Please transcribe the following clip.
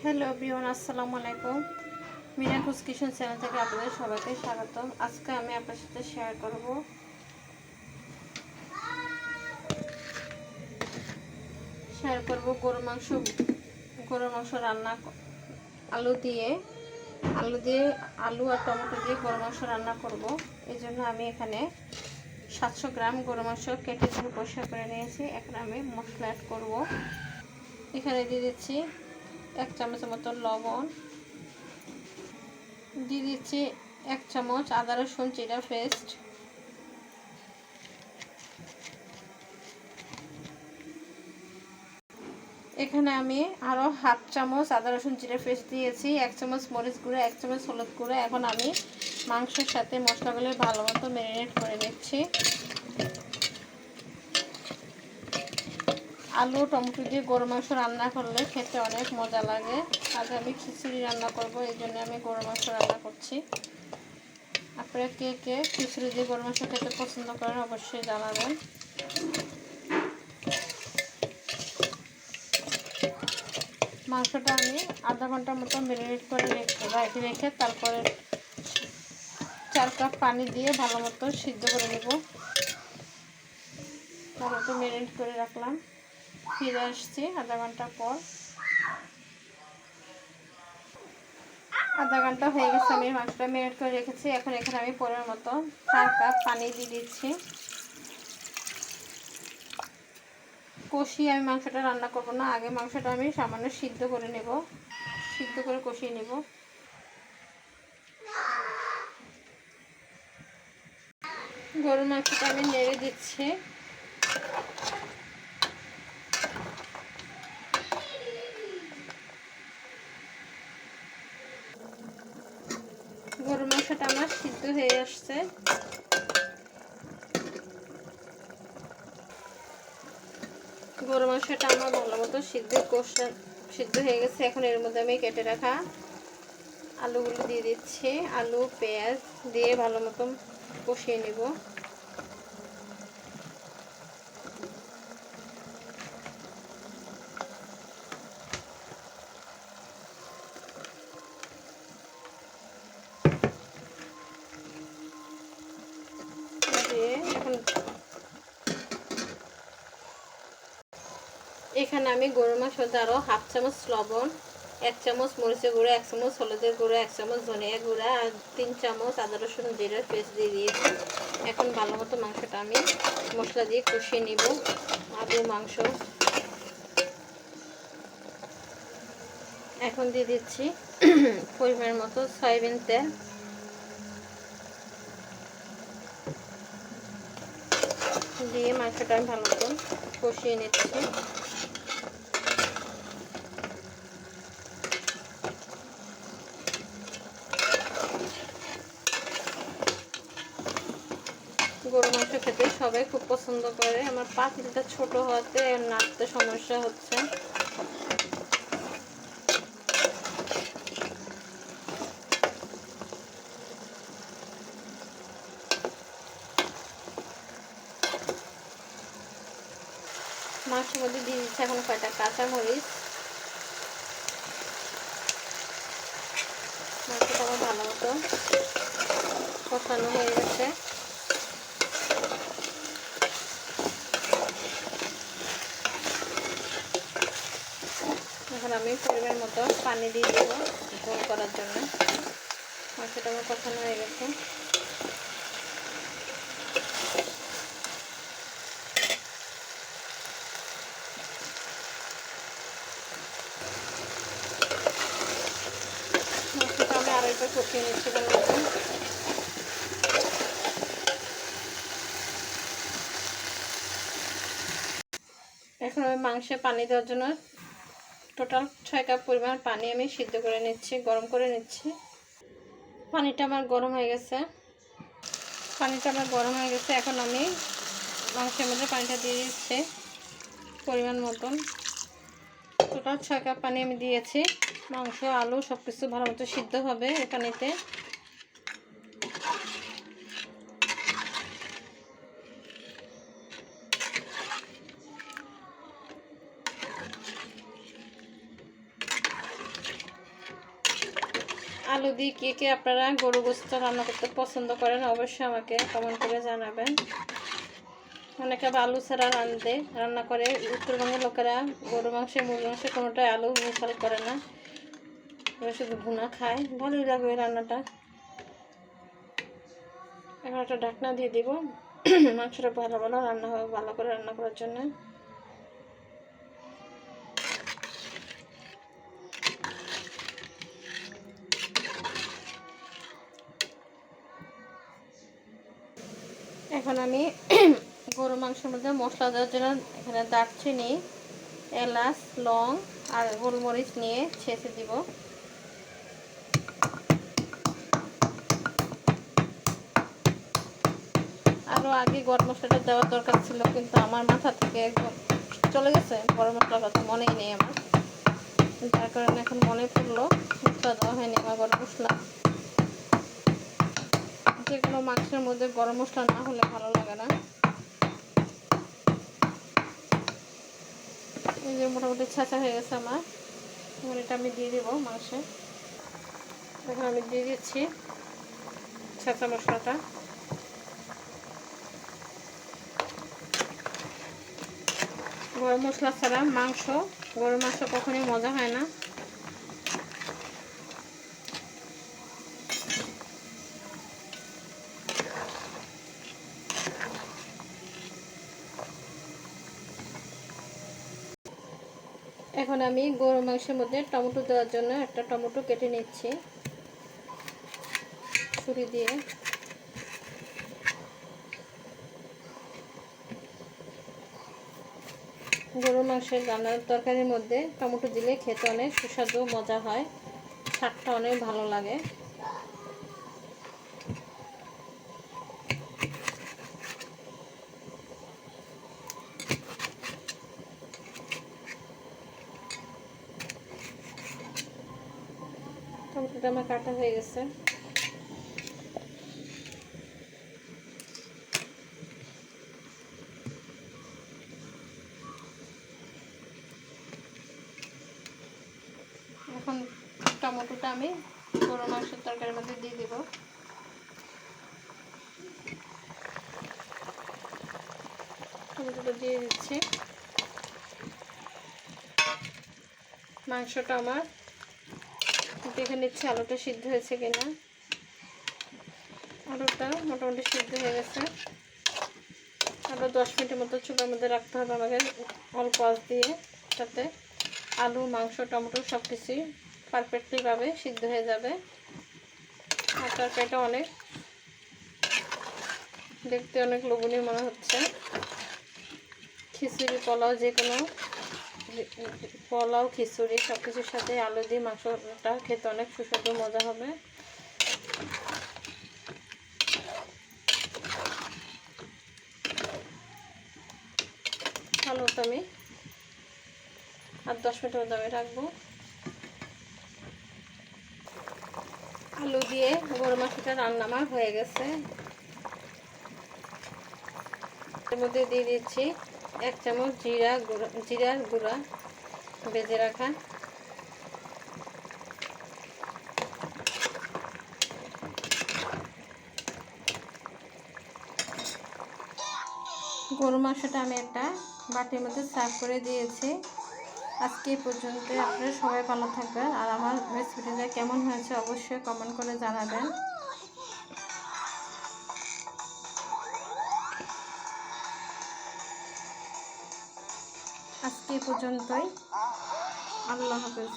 Hello everyone, আসসালামু আলাইকুম। মিরাকুস kitchen channel থেকে আপনাদের সবাইকে স্বাগতম। আজকে আমি আপনার সাথে শেয়ার করব গরুর মাংস রান্না আলু আর টমেটো দিয়ে গরুর মাংস রান্না করব। এই জন্য আমি এখানে 700 গ্রাম গরুর মাংস কেটে ধুয়ে পরিষ্কার করে নিয়েছি। এখন আমি মশলা অ্যাড করব। এখানে দিয়ে দিচ্ছি 1 চামচের মতো লবণ, দিয়ে দিচ্ছি 1 চামচ আদা রসুন জিরা পেস্ট, এখানে আমি আরও 1/2 চামচ আদা রসুন জিরা পেস্ট দিয়েছি, 1 চামচ মরিচ গুঁড়া, 1 চামচ হলুদ গুঁড়া। এখন আমি মাংসের সাথে মশলাগুলো ভালো মতো ম্যারিনেট করে নিচ্ছি। আলু টমেটো দিয়ে গরু মাংস রান্না করলে খেতে অনেক মজা লাগে। আজ আমি খিচুড়ি রান্না করব, এই জন্য আমি গরু মাংস রান্না করছি। আপনারা কে কে খিচুড়ি দিয়ে গরু মাংস খেতে পছন্দ করেন অবশ্যই জানাবেন। মাংসটা আমি আধা ঘন্টার মতো ম্যারিনেট করে রেখে তারপরে 4 কাপ পানি দিয়ে ভালো মতো সিদ্ধ করে নেব। ভালো মতো ম্যারিনেট করে রাখলাম। ফিরে আসছি আধা ঘন্টা পর। আধা ঘন্টা হয়ে গেছে, আমি মাংসটা ম্যারিনেট করে রেখেছি। এখন এখানে আমি পরিমাণ মতো 4 কাপ পানি দিয়ে দিচ্ছি। কষিয়ে আমি মাংসটা রান্না করব না, আগে মাংসটা আমি সামান্য সিদ্ধ করে কষিয়ে নেব। গরুর মাংসটা আমি নেড়ে দিচ্ছি। গরুর মাংসটা আমার সিদ্ধ হয়ে আসছে। গরুর মাংসটা আমার ভালো মতো সিদ্ধ হয়ে গেছে। এখন এর মধ্যে আমি কেটে রাখা আলুগুলো দিয়ে দিচ্ছি। আলু পেঁয়াজ দিয়ে ভালো মতো কষিয়ে নেব। এখানে আমি গরুর মাংসতে আরও 1/2 চামচ লবণ, 1 চামচ মরিচের গুঁড়া, 1 চামচ হলুদের গুঁড়া, 1 চামচ ধনিয়া গুঁড়া আর 3 চামচ আদা রসুন জিরার পেস্ট দিয়ে দিয়েছি। এখন ভালো মতো মাংসটা আমি মশলা দিয়ে কষিয়ে নিব। আলু মাংস এখন দিয়ে দিচ্ছি পরিমাণ মতো সয়াবিন তেল, দিয়ে মাংসটা আমি ভালো মতো কষিয়ে নিচ্ছি। গরু মাংস খেতে সবাই খুব পছন্দ করে। আমার পাতিলটা ছোট হওয়াতে নাড়তে সমস্যা হচ্ছে। মাংসের মধ্যে দিয়ে দিচ্ছে এখন কয়টা কাঁচামরিচ। মাংসটা আমার ভালো মতো কষানো হয়ে গেছে। এখন আমি পরিমাণ মতো পানি দিয়ে দেবো ঝোল করার জন্য। মাংসটা আমার কষানো হয়ে গেছে। মাংসটা আমি আরেকবার কষিয়ে নিচ্ছি ভালো মতো। এখন আমি মাংসে পানি দেওয়ার জন্য টোটাল 6 কাপ পরিমাণ পানি আমি সিদ্ধ করে নিচ্ছি, গরম করে নিচ্ছি। পানিটা আমার গরম হয়ে গেছে। এখন আমি মাংসের মধ্যে পানিটা দিয়ে দিচ্ছি পরিমাণ মতন। টোটাল 6 কাপ পানি আমি দিয়েছি। মাংস আলু সব কিছু ভালো মতো সিদ্ধ হবে এই পানিতে। আলু দিয়ে কে কে আপনারা গরু গোশত রান্না করতে পছন্দ করেন অবশ্যই আমাকে কমেন্ট করে জানাবেন। অনেকে আবার আলু ছাড়া রান্না করে। উত্তরবঙ্গের লোকেরা গরু মাংসে মুরগি মাংসে কোনোটাই আলু মিশাল করে না, ওরা শুধু ভুনা খায়। ভালোই লাগে ওই রান্নাটা। এখন একটা ঢাকনা দিয়ে দিব মাংসটা ভালো ভালো রান্না হবে, ভালো করে রান্না করার জন্য। এখন আমি গরু মাংসের মধ্যে মশলা দেওয়ার জন্য এখানে দারচিনি, এলাচ, লং আর গোলমরিচ নিয়ে ছেঁচে দিব। আরও আগে গরম মশলাটা দেওয়ার দরকার ছিল, কিন্তু আমার মাথা থেকে একদম চলে গেছে গরম মশলার কথা, মনেই নেই আমার। যার কারণে এখন মনে পড়লো মশলা দেওয়া হয়নি আমার গরম মশলা। যে কোনো মাংসের মধ্যে গরম মশলা না হলে ভালো লাগে না। এই যে মোটামুটি ছাঁচা হয়ে গেছে আমার। এখন এটা আমি দিয়ে দেবো মাংসে। এখন আমি দিয়ে দিচ্ছি ছাঁচা মশলাটা। গরম মশলা ছাড়া গরম মাংস কখনোই মজা হয় না। এখন আমি গরু মাংসের মধ্যে টমেটো দেওয়ার জন্য একটা টমেটো কেটে নিচ্ছি ছুরি দিয়ে। গরু মাংসের রান্নার তরকারির মধ্যে টমেটো দিলে খেতে অনেক সুস্বাদু মজা হয়, স্বাদটা অনেক ভালো লাগে। টমেটোটা আমার কাটা হয়ে গেছে। এখন টমেটোটা আমি গরু মাংসের তরকারির মধ্যে দিয়ে দিব। টমেটোটা দিয়ে দিচ্ছি। মাংসটা আমার দেখে নিচ্ছি আলুটা সিদ্ধ হয়েছে কিনা। আলুটা মোটামুটি সিদ্ধ হয়ে গেছে। আরও 10 মিনিটের মতো চুলার মধ্যে রাখতে হবে আমাকে অল্প আঁচ দিয়ে, তাতে আলু, মাংস, টমেটো সব কিছুই পারফেক্টলিভাবে সিদ্ধ হয়ে যাবে। আর তরকারিটা দেখতে অনেক লোভনীয় মনে হচ্ছে। খিচুড়ি, পোলাও, যে কোনো পোলাও, খিচুড়ি সব কিছুর সাথে আলু দিয়ে মাংসটা খেতে অনেক সুস্বাদু মজা হবে। আলুটা আমি আর 10 মিনিটের মধ্যে আমি রাখবো। আলু দিয়ে গরু মাংসটা রান্না আমার হয়ে গেছে। এর মধ্যে দিয়ে দিচ্ছি 1 চামচ জিরার গুঁড়া ভেজে রাখা। গরু মাংসটা আমি একটা বাটির মধ্যে সার্ভ করে দিয়েছি। আজকে এই পর্যন্ত। আপনারা সবাই ভালো থাকবেন, আর আমার রেসিপিটা কেমন হয়েছে অবশ্যই কমেন্ট করে জানাবেন। আজকে এই পর্যন্তই। আল্লাহ হাফেজ।